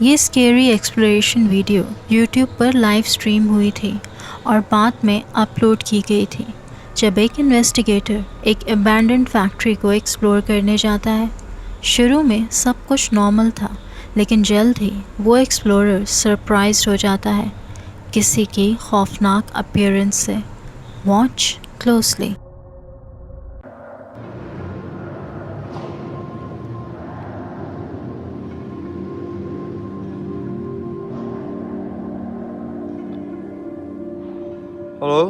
ये scary exploration video YouTube पर live stream हुई थी और बाद में अपलोड की गई थी जब एक इन्वेस्टिगेटर एक अबैंडन्ड फैक्ट्री को एक्सप्लोर करने जाता है। शुरू में सब कुछ नॉर्मल था, लेकिन जल्द ही वो एक्सप्लोरर सरप्राइज्ड हो जाता है किसी की खौफनाक अपीयरेंस से। Watch closely. Halo?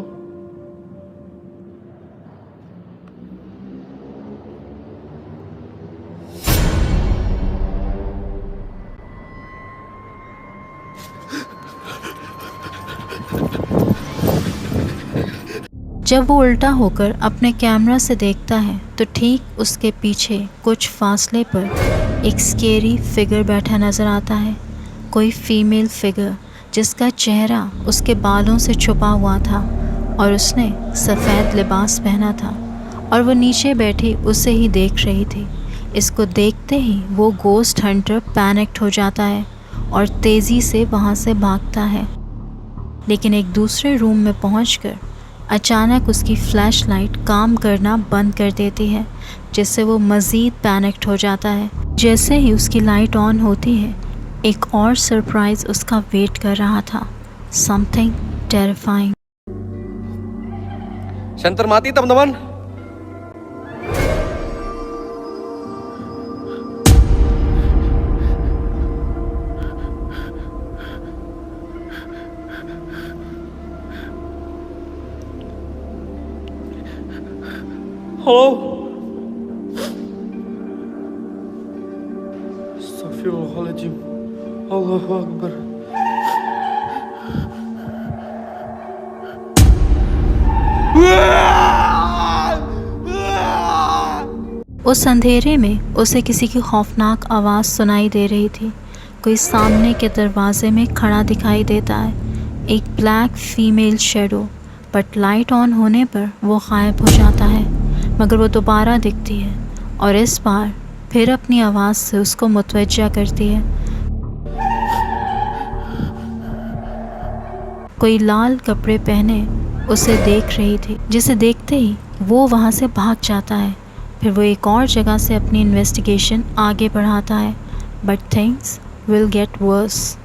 जब वो उल्टा होकर अपने कैमरा से देखता है तो ठीक उसके पीछे कुछ फासले पर एक स्केरी फिगर बैठा नज़र आता है। कोई फीमेल फिगर जिसका चेहरा उसके बालों से छुपा हुआ था और उसने सफ़ेद लिबास पहना था और वो नीचे बैठी उसे ही देख रही थी। इसको देखते ही वो गोस्ट हंटर पैनिक्ड हो जाता है और तेज़ी से वहाँ से भागता है, लेकिन एक दूसरे रूम में पहुंचकर अचानक उसकी फ्लैशलाइट काम करना बंद कर देती है, जिससे वो मज़ीद पैनिक्ड हो जाता है। जैसे ही उसकी लाइट ऑन होती है, एक और सरप्राइज़ उसका वेट कर रहा था, something terrifying. Center mati teman-teman. Halo? Astagfirullahaladzim. Allahu Akbar. उस अंधेरे में उसे किसी की खौफनाक आवाज़ सुनाई दे रही थी। कोई सामने के दरवाजे में खड़ा दिखाई देता है, एक black female shadow, but light on होने पर वो गायब हो जाता है। मगर वो दोबारा दिखती है और इस बार फिर अपनी आवाज़ से उसको मुतवज्जा करती है। कोई लाल कपड़े पहने उसे देख रही थी, जिसे देखते ही वो वहाँ से भाग जाता है। फिर वो एक और जगह से अपनी इन्वेस्टिगेशन आगे बढ़ाता है, but things will get worse.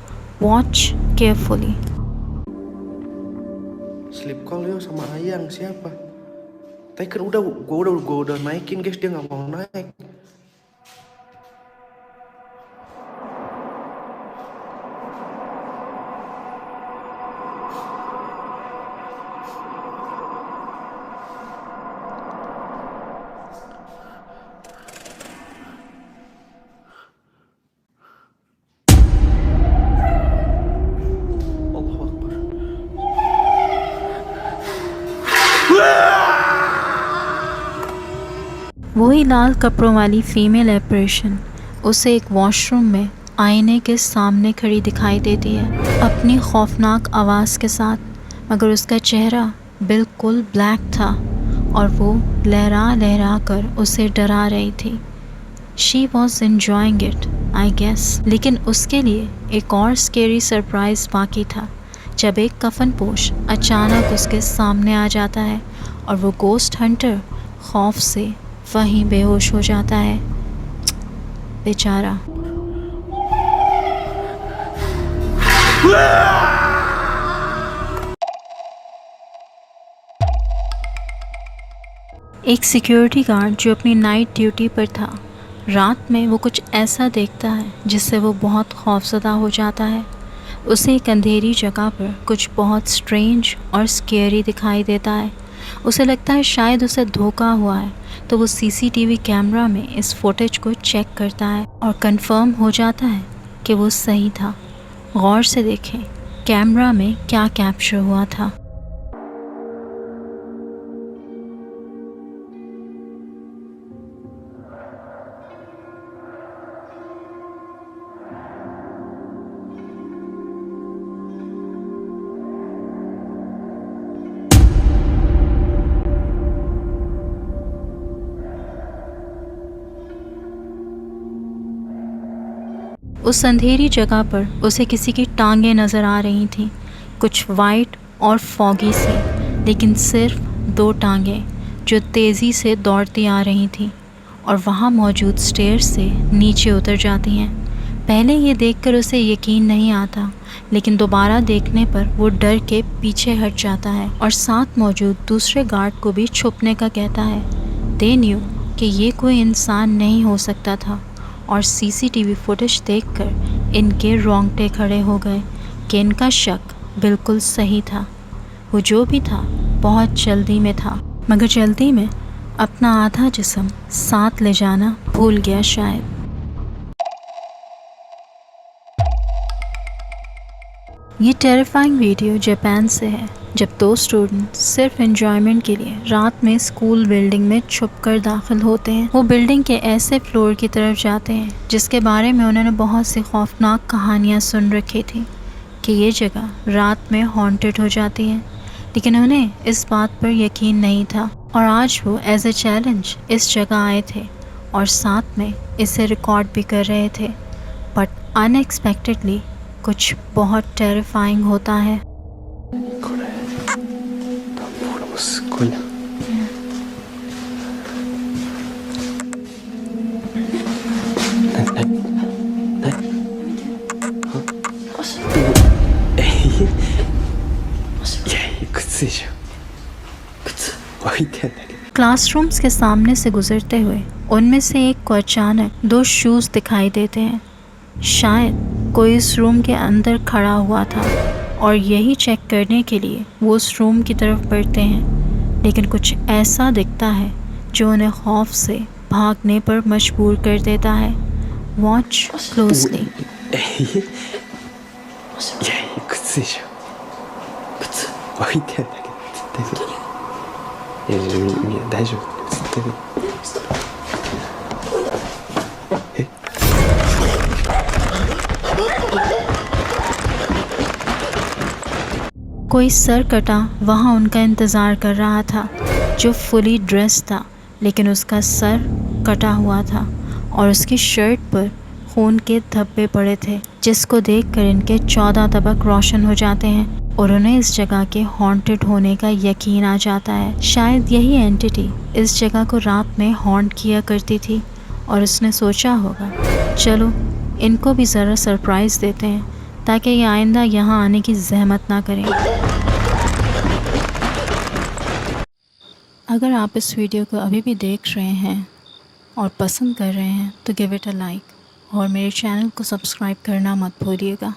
Watch carefully. Sleep call yo sama Ayang siapa? Tapi kan gua udah naikin guys, dia nggak mau naik. Allahu Akbar. वही लाल कपड़ों वाली फीमेल एपरेशन उसे एक वॉशरूम में आईने के सामने खड़ी दिखाई देती है, अपनी खौफनाक आवाज़ के साथ। मगर उसका चेहरा बिल्कुल ब्लैक था और वो लहरा लहरा कर उसे डरा रही थी। She was enjoying it I guess. लेकिन उसके लिए एक और स्केरी सरप्राइज़ बाकी था, जब एक कफनपोश अचानक उसके सामने आ जाता है और वो गोस्ट हंटर खौफ से वहीं बेहोश हो जाता है। बेचारा। एक सिक्योरिटी गार्ड जो अपनी नाइट ड्यूटी पर था, रात में वो कुछ ऐसा देखता है जिससे वो बहुत खौफज़दा हो जाता है। उसे एक अंधेरी जगह पर कुछ बहुत स्ट्रेंज और स्केरी दिखाई देता है। उसे लगता है शायद उसे धोखा हुआ है, तो वो सीसीटीवी कैमरा में इस फुटेज को चेक करता है और कंफर्म हो जाता है कि वो सही था। गौर से देखें कैमरा में क्या कैप्चर हुआ था। उस अंधेरी जगह पर उसे किसी की टांगें नज़र आ रही थीं, कुछ वाइट और फॉगी सी, लेकिन सिर्फ 2 टांगें जो तेज़ी से दौड़ती आ रही थीं और वहाँ मौजूद स्टेयर से नीचे उतर जाती हैं। पहले ये देखकर उसे यकीन नहीं आता, लेकिन दोबारा देखने पर वो डर के पीछे हट जाता है और साथ मौजूद दूसरे गार्ड को भी छुपने का कहता है। दे न्यू कि ये कोई इंसान नहीं हो सकता था और सीसीटीवी फुटेज देखकर इनके रोंगटे खड़े हो गए कि इनका शक बिल्कुल सही था। वो जो भी था बहुत जल्दी में था, मगर जल्दी में अपना आधा जिस्म साथ ले जाना भूल गया शायद। ये टेरिफाइंग वीडियो जापान से है, जब 2 स्टूडेंट सिर्फ एंजॉयमेंट के लिए रात में स्कूल बिल्डिंग में छुपकर दाखिल होते हैं। वो बिल्डिंग के ऐसे फ्लोर की तरफ जाते हैं जिसके बारे में उन्होंने बहुत सी खौफनाक कहानियाँ सुन रखी थी कि ये जगह रात में हॉन्टेड हो जाती है, लेकिन उन्हें इस बात पर यकीन नहीं था और आज वो एज ए चैलेंज इस जगह आए थे और साथ में इसे रिकॉर्ड भी कर रहे थे। बट अनएक्सपेक्टेडली कुछ बहुत टेरिफाइंग होता है। これダンボールもすっごいな。いや靴でしょ。靴置いてんだけど。 क्लासरूम्स के सामने से गुजरते हुए उनमें से एक को अचानक 2 शूज़ दिखाई देते हैं। शायद कोई इस रूम के अंदर खड़ा हुआ था और यही चेक करने के लिए वो उस रूम की तरफ बढ़ते हैं, लेकिन कुछ ऐसा दिखता है जो उन्हें खौफ से भागने पर मजबूर कर देता है। Watch closely. いや靴でしょ。靴置いてんだけど絶対そう。いや大丈夫絶対そう。え कोई सर कटा वहाँ उनका इंतज़ार कर रहा था जो फुली ड्रेस था, लेकिन उसका सर कटा हुआ था और उसकी शर्ट पर खून के धब्बे पड़े थे, जिसको देखकर इनके 14 तबक रोशन हो जाते हैं और उन्हें इस जगह के हॉन्टेड होने का यकीन आ जाता है। शायद यही एंटिटी इस जगह को रात में हॉन्ट किया करती थी और उसने सोचा होगा चलो इनको भी ज़रा सरप्राइज़ देते हैं ताकि ये आइंदा यहाँ आने की ज़हमत ना करें। अगर आप इस वीडियो को अभी भी देख रहे हैं और पसंद कर रहे हैं तो गिव इट अ लाइक और मेरे चैनल को सब्सक्राइब करना मत भूलिएगा।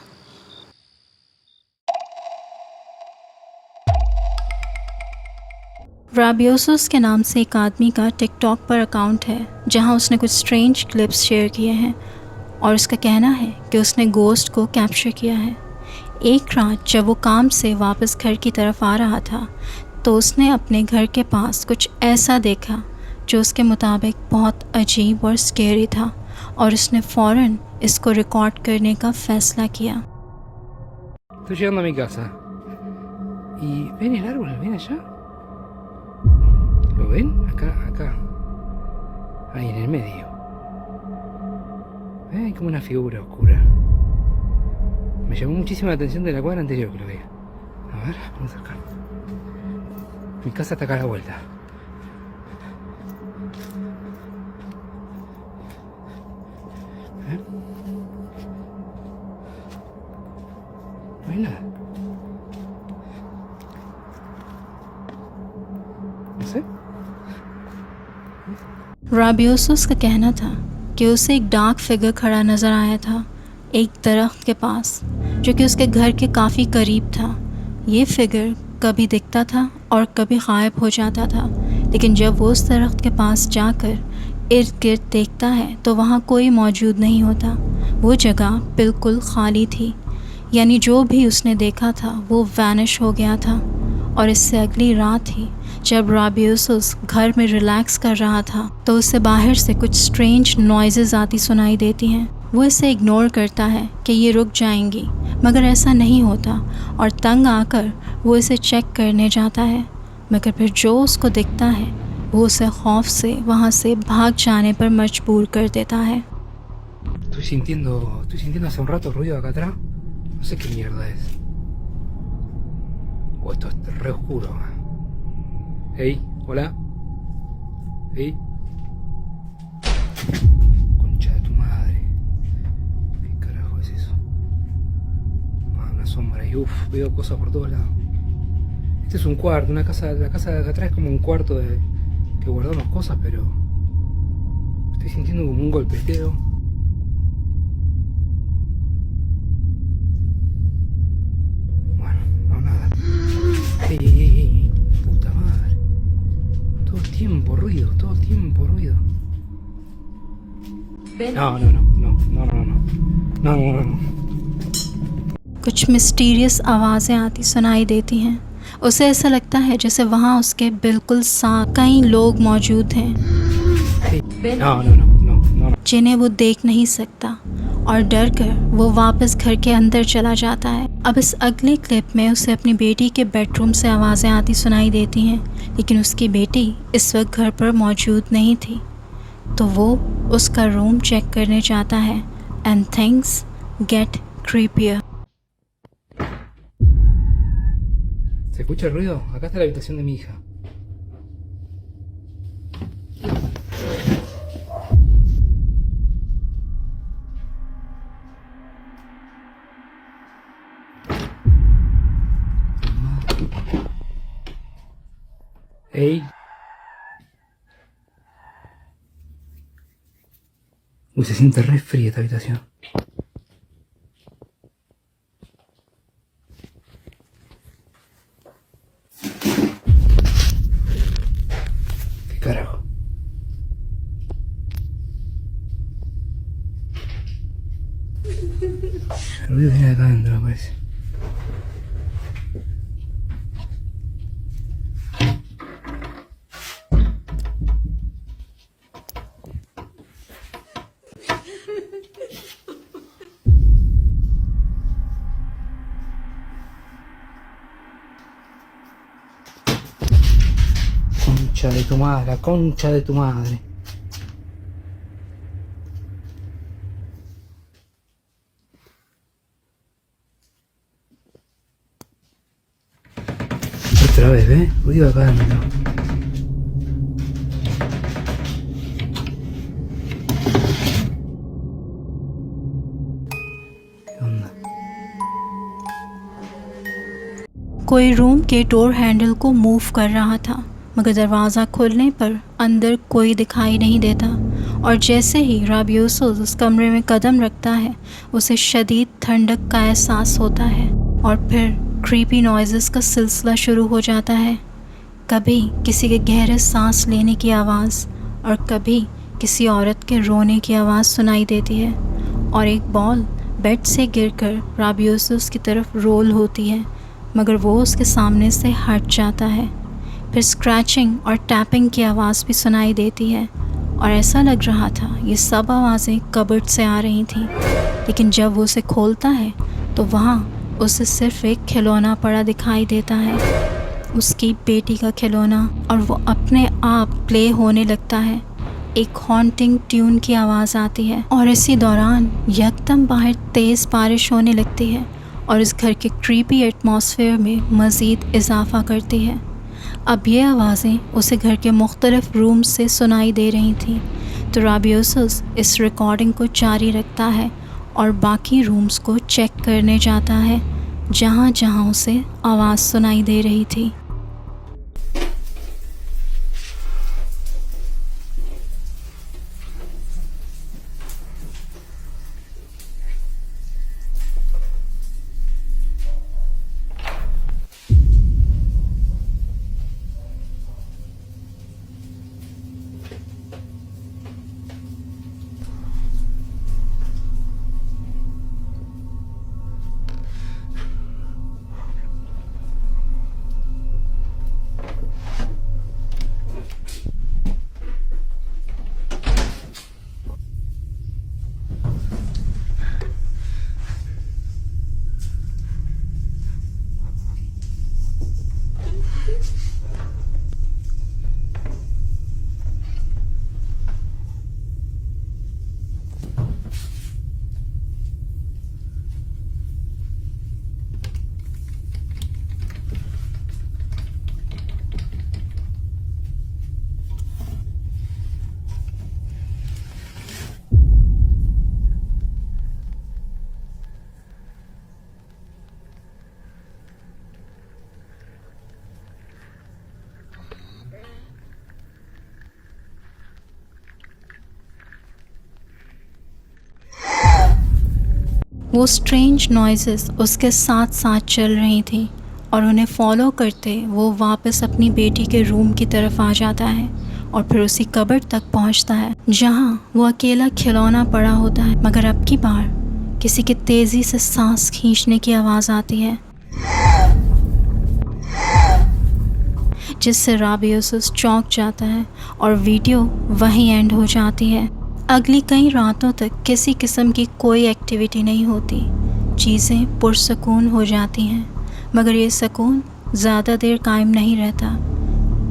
राबियोसोस के नाम से एक आदमी का टिकटॉक पर अकाउंट है जहां उसने कुछ स्ट्रेंज क्लिप्स शेयर किए हैं और उसका कहना है कि उसने गोस्ट को कैप्चर किया है। एक रात जब वो काम से वापस घर की तरफ आ रहा था तो उसने अपने घर के पास कुछ ऐसा देखा जो उसके मुताबिक बहुत अजीब और स्केरी था और उसने फ़ौरन इसको रिकॉर्ड करने का फ़ैसला किया। Estoy llegando a mi casa. Y ven el árbol, ven allá. ¿Lo ven? Acá. Ahí en el medio. Hay como una figura oscura. Me llamó muchísimo la atención de la cuadra anterior que lo veía. A ver, vamos acá. Mi casa está acá a la vuelta. No hay nada. No sé. राबियोसोस का कहना था कि उसे एक dark figure खड़ा नज़र आया था एक दरख्त के पास जो कि उसके घर के काफ़ी करीब था। ये फिगर कभी दिखता था और कभी गायब हो जाता था, लेकिन जब वो उस दरख्त के पास जाकर इर्द गिर्द देखता है तो वहाँ कोई मौजूद नहीं होता। वो जगह बिल्कुल खाली थी, यानी जो भी उसने देखा था वो वैनिश हो गया था। और इससे अगली रात ही जब राबियोसोस घर में रिलैक्स कर रहा था तो उसे बाहर से कुछ स्ट्रेंज नॉइज़ेस आती सुनाई देती हैं। वो इसे इग्नोर करता है कि ये रुक जाएंगी, मगर ऐसा नहीं होता और तंग आकर वो इसे चेक करने जाता है, मगर फिर जो उसको दिखता है वो उसे खौफ से वहाँ से भाग जाने पर मजबूर कर देता है। तो Estoy sintiendo hace un rato ruido acá atrás. No sé qué mierda es. Esto es re oscuro acá. Hey, hola. Hey. Concha de tu madre. ¿Qué carajo es eso? Ah, una sombra y veo cosas por todos lados. Este es un cuarto, la casa de acá atrás es como un cuarto que guardamos cosas, pero estoy sintiendo como un golpeteo. Bueno, no nada. Ey, puta madre. Todo el tiempo ruido, todo el tiempo ruido. No. कुछ mysterious आवाज़ें आती सुनाई देती हैं। उसे ऐसा लगता है जैसे वहाँ उसके बिल्कुल साथ कई लोग मौजूद हैं No. जिन्हें वो देख नहीं सकता, और डर कर वो वापस घर के अंदर चला जाता है। अब इस अगले क्लिप में उसे अपनी बेटी के बेडरूम से आवाज़ें आती सुनाई देती हैं, लेकिन उसकी बेटी इस वक्त घर पर मौजूद नहीं थी। तो वो उसका रूम चेक करने जाता है and things get creepier. ¿Se escucha el ruido? Acá está la habitación de mi hija. Ey. Uy, se siente re fría esta habitación. ¿Qué carajo? El ruido viene de acá adentro, me parece. Concha de tu madre, la concha de tu madre. Otra vez, ¿ves? Ruido acá adentro. ¿Qué onda? कोई room के door handle को move कर रहा था, मगर दरवाज़ा खोलने पर अंदर कोई दिखाई नहीं देता। और जैसे ही राबियोसोस उस कमरे में कदम रखता है, उसे शदीद ठंडक का एहसास होता है और फिर क्रीपी नॉइज़ेस का सिलसिला शुरू हो जाता है। कभी किसी के गहरे सांस लेने की आवाज़ और कभी किसी औरत के रोने की आवाज़ सुनाई देती है, और एक बॉल बेड से गिरकर राबियोसोस की तरफ रोल होती है, मगर वो उसके सामने से हट जाता है। फिर स्क्रैचिंग और टैपिंग की आवाज़ भी सुनाई देती है, और ऐसा लग रहा था ये सब आवाज़ें कबर्ड से आ रही थीं। लेकिन जब वो उसे खोलता है तो वहाँ उसे सिर्फ एक खिलौना पड़ा दिखाई देता है, उसकी बेटी का खिलौना, और वो अपने आप प्ले होने लगता है। एक हॉन्टिंग ट्यून की आवाज़ आती है और इसी दौरान यकदम बाहर तेज़ बारिश होने लगती है और इस घर के क्रीपी एटमॉस्फेयर में मज़ीद इजाफ़ा करती है। अब ये आवाज़ें उसे घर के मुख्तलिफ़ रूम्स से सुनाई दे रही थीं, तो राबियोसोस इस रिकॉर्डिंग को जारी रखता है और बाकी रूम्स को चेक करने जाता है जहाँ जहाँ उसे आवाज़ सुनाई दे रही थी। वो स्ट्रेंज नॉइज़ेस उसके साथ साथ चल रही थी और उन्हें फॉलो करते वो वापस अपनी बेटी के रूम की तरफ आ जाता है और फिर उसी कबर्ड तक पहुंचता है जहां वो अकेला खिलौना पड़ा होता है। मगर अब की बार किसी की तेज़ी से सांस खींचने की आवाज़ आती है जिससे राबियोसस चौंक जाता है और वीडियो वहीं एंड हो जाती है। अगली कई रातों तक किसी किस्म की कोई एक्टिविटी नहीं होती, चीज़ें पुरसकून हो जाती हैं। मगर ये सुकून ज़्यादा देर कायम नहीं रहता।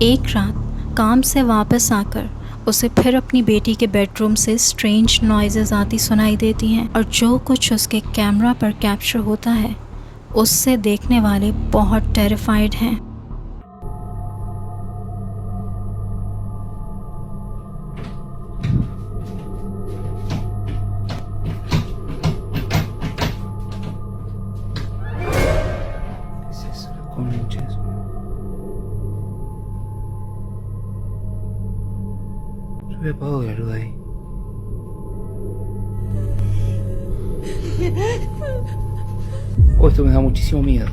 एक रात काम से वापस आकर उसे फिर अपनी बेटी के बेडरूम से स्ट्रेंज नॉइज़ेस आती सुनाई देती हैं और जो कुछ उसके कैमरा पर कैप्चर होता है उससे देखने वाले बहुत टेरिफाइड हैं। Yo apago la luz ahí. Oh, esto me da muchísimo miedo.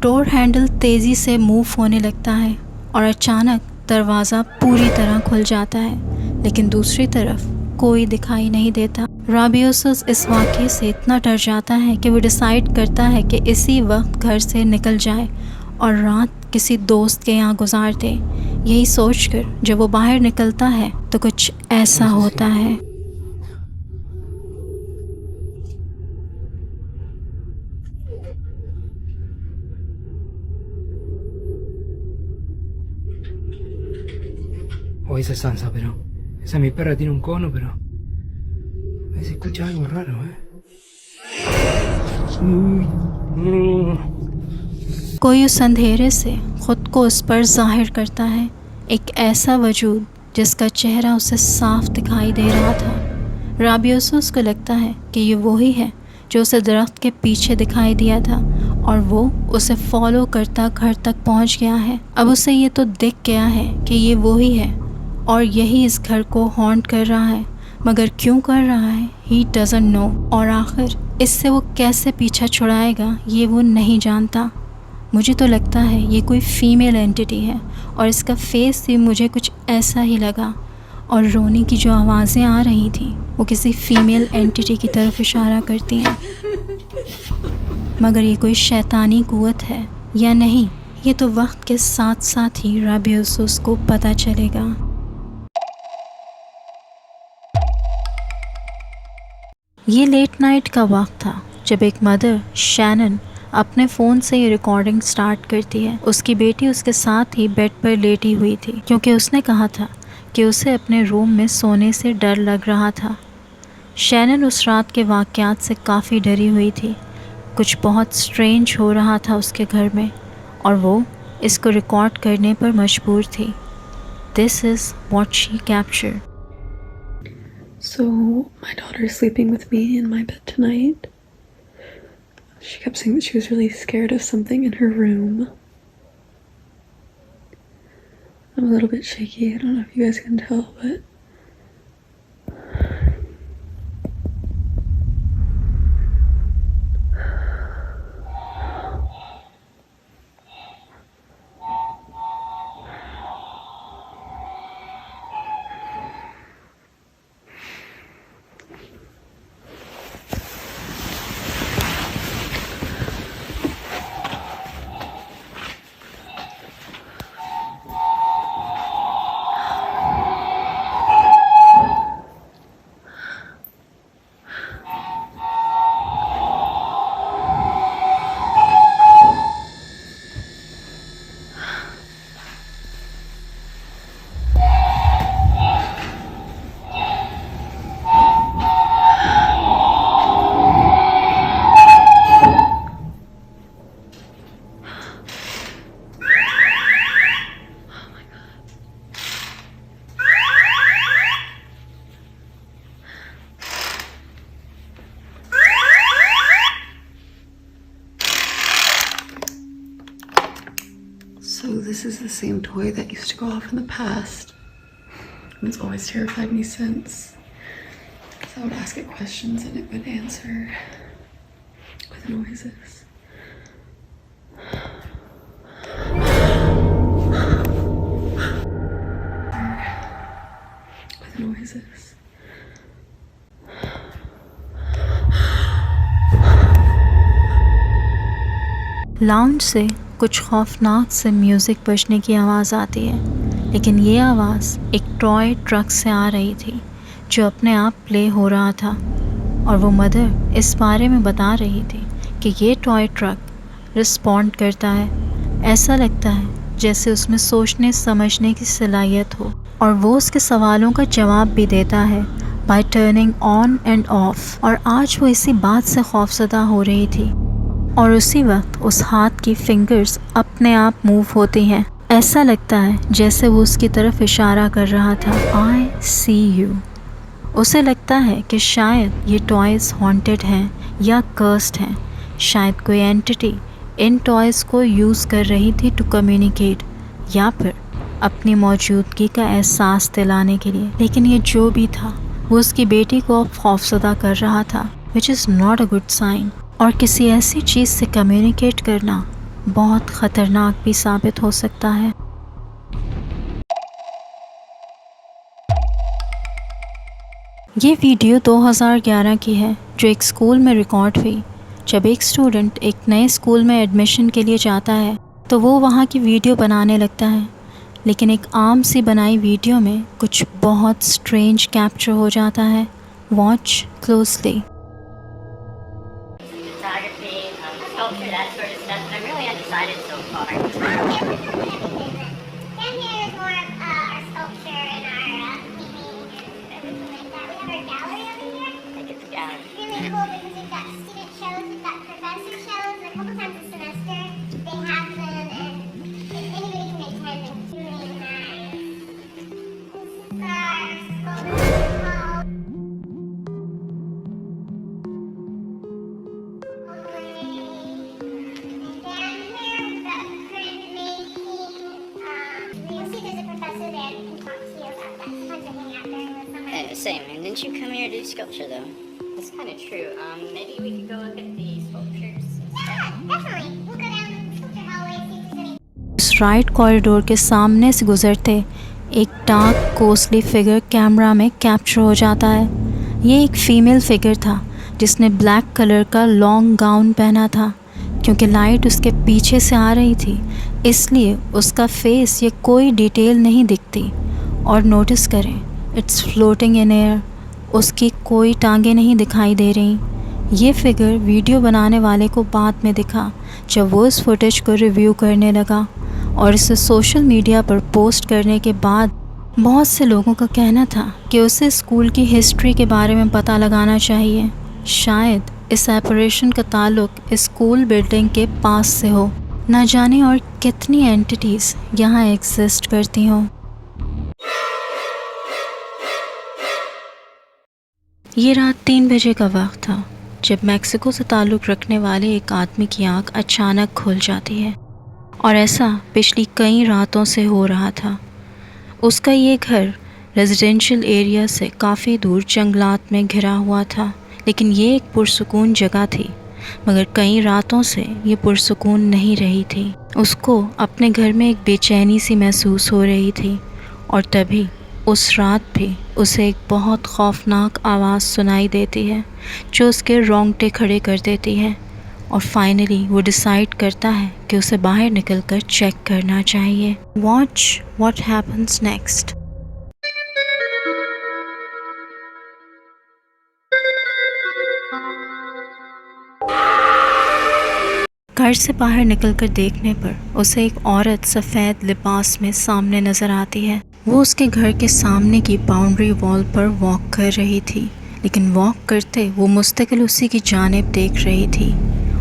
Door handle तेज़ी से मूव होने लगता है और अचानक दरवाज़ा पूरी तरह खुल जाता है, लेकिन दूसरी तरफ कोई दिखाई नहीं देता। राबियोसस इस वाक़ये से इतना डर जाता है कि वो डिसाइड करता है कि इसी वक्त घर से निकल जाए और रात किसी दोस्त के यहाँ गुजार दे। यही सोचकर जब वो बाहर निकलता है तो कुछ ऐसा होता है। Oh, esa es Sansa, pero... Esa mi perra tiene un cono, pero... Se escucha algo raro, कोई उस अंधेरे से ख़ुद को उस पर ज़ाहिर करता है, एक ऐसा वजूद जिसका चेहरा उसे साफ दिखाई दे रहा था। राबियोसस को लगता है कि ये वही है जो उसे दरख्त के पीछे दिखाई दिया था और वो उसे फॉलो करता घर तक पहुंच गया है। अब उसे ये तो दिख गया है कि ये वही है और यही इस घर को हॉन्ट कर रहा है, मगर क्यों कर रहा है ही डजंट नो, और आखिर इससे वो कैसे पीछा छुड़ाएगा ये वो नहीं जानता। मुझे तो लगता है ये कोई फीमेल एंटिटी है और इसका फेस भी मुझे कुछ ऐसा ही लगा, और रोने की जो आवाज़ें आ रही थी वो किसी फीमेल एंटिटी की तरफ इशारा करती हैं। मगर ये कोई शैतानी कुव्वत है या नहीं, ये तो वक्त के साथ साथ ही राबियोसस को पता चलेगा। ये लेट नाइट का वक्त था जब एक मदर शैनन अपने फ़ोन से ये रिकॉर्डिंग स्टार्ट करती है। उसकी बेटी उसके साथ ही बेड पर लेटी हुई थी क्योंकि उसने कहा था कि उसे अपने रूम में सोने से डर लग रहा था। शैनन उस रात के वाक़यात से काफ़ी डरी हुई थी। कुछ बहुत स्ट्रेंज हो रहा था उसके घर में और वो इसको रिकॉर्ड करने पर मजबूर थी। This is what she captured. So, my daughter is sleeping with me in my bed tonight. She kept saying that she was really scared of something in her room. I'm a little bit shaky. I don't know if you guys can tell, but... So this is the same toy that used to go off in the past. And it's always terrified me since. So I would ask it questions and it would answer with noises. With noises. Lounge से कुछ खौफनाक से music बजने की आवाज़ आती है, लेकिन ये आवाज़ एक टॉय ट्रक से आ रही थी जो अपने आप प्ले हो रहा था, और वो मदर इस बारे में बता रही थी कि ये टॉय ट्रक रिस्पॉन्ड करता है। ऐसा लगता है जैसे उसमें सोचने समझने की सलाहियत हो, और वो उसके सवालों का जवाब भी देता है bye turning on end of. और आज वो इसी बात से खौफज़दा हो रही थी, और उसी वक्त उस हाथ की फिंगर्स अपने आप मूव होती हैं। ऐसा लगता है जैसे वो उसकी तरफ इशारा कर रहा था, आई सी यू। उसे लगता है कि शायद ये टॉयज़ हॉन्टेड हैं या कर्स्ड हैं। शायद कोई एंटिटी इन टॉयज़ को यूज़ कर रही थी टू कम्युनिकेट, या फिर अपनी मौजूदगी का एहसास दिलाने के लिए। लेकिन ये जो भी था, वो उसकी बेटी को अब खौफज़दा कर रहा था, which is not a good sign. और किसी ऐसी चीज़ से कम्युनिकेट करना बहुत ख़तरनाक भी साबित हो सकता है। ये वीडियो 2011 की है, जो एक स्कूल में रिकॉर्ड हुई। जब एक स्टूडेंट एक नए स्कूल में एडमिशन के लिए जाता है तो वो वहाँ की वीडियो बनाने लगता है, लेकिन एक आम सी बनाई वीडियो में कुछ बहुत स्ट्रेंज कैप्चर हो जाता है। Watch closely. Sculpture, that sort of stuff, but I'm really undecided so far. Down here is more of our sculpture and our painting and everything like that. We have our gallery over here. I think it's a gallery. It's really cool because we've got student shows, we've got professor shows, and a couple times a semester they have them, and anybody can attend. It's really nice. This is our sculpture hall. Same, and didn't you come here to do sculpture though? That's kind of true. Maybe we could go look at the sculptures. Yeah, definitely. We'll go down the sculpture hallway and see if there's any. उस right corridor के सामने से गुजरते एक dark costly figure camera में capture हो जाता है। ये एक फ़ीमेल फिगर था जिसने ब्लैक कलर का लॉन्ग गाउन पहना था। क्योंकि लाइट उसके पीछे से आ रही थी, इसलिए उसका फेस या कोई डिटेल नहीं दिखती। और नोटिस करें, इट्स फ्लोटिंग इन एयर। उसकी कोई टांगें नहीं दिखाई दे रही। ये फिगर वीडियो बनाने वाले को बाद में दिखा, जब वो इस फुटेज को रिव्यू करने लगा, और इसे सोशल मीडिया पर पोस्ट करने के बाद बहुत से लोगों का कहना था कि उसे स्कूल की हिस्ट्री के बारे में पता लगाना चाहिए। शायद इस ऑपरेशन का ताल्लुक इस स्कूल बिल्डिंग के पास से हो। ना जाने और कितनी एंटिटीज़ यहाँ एग्जिस्ट करती हों। ये रात 3 बजे का वक्त था जब मैक्सिको से ताल्लुक़ रखने वाले एक आदमी की आंख अचानक खुल जाती है, और ऐसा पिछली कई रातों से हो रहा था। उसका ये घर रेजिडेंशियल एरिया से काफ़ी दूर जंगलात में घिरा हुआ था, लेकिन ये एक पुरसुकून जगह थी। मगर कई रातों से ये पुरसुकून नहीं रही थी। उसको अपने घर में एक बेचैनी सी महसूस हो रही थी, और तभी उस रात भी उसे एक बहुत खौफनाक आवाज़ सुनाई देती है जो उसके रोंगटे खड़े कर देती है। और फाइनली वो डिसाइड करता है कि उसे बाहर निकलकर चेक करना चाहिए। Watch what happens next. घर से बाहर निकलकर देखने पर उसे एक औरत सफ़ेद लिबास में सामने नज़र आती है। वो उसके घर के सामने की बाउंड्री वॉल पर वॉक कर रही थी, लेकिन वॉक करते वो मुस्तकिल उसी की जानिब देख रही थी,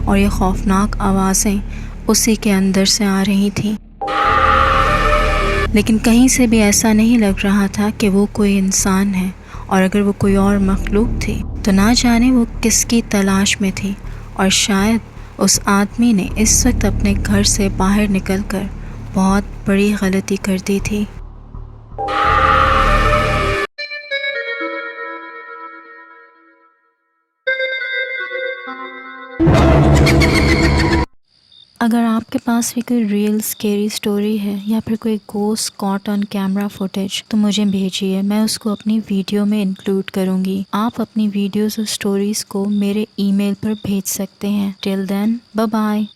और ये खौफनाक आवाज़ें उसी के अंदर से आ रही थीं। लेकिन कहीं से भी ऐसा नहीं लग रहा था कि वो कोई इंसान है, और अगर वो कोई और मखलूक थी तो ना जाने वो किसकी तलाश में थी। और शायद उस आदमी ने इस वक्त अपने घर से बाहर निकलकर बहुत बड़ी गलती कर दी थी। अगर आपके पास भी कोई रियल स्केरी स्टोरी है या फिर कोई ghost caught on camera footage तो मुझे भेजिए, मैं उसको अपनी वीडियो में इंक्लूड करूँगी। आप अपनी वीडियोस और स्टोरीज़ को मेरे ईमेल पर भेज सकते हैं। Till then, bye bye.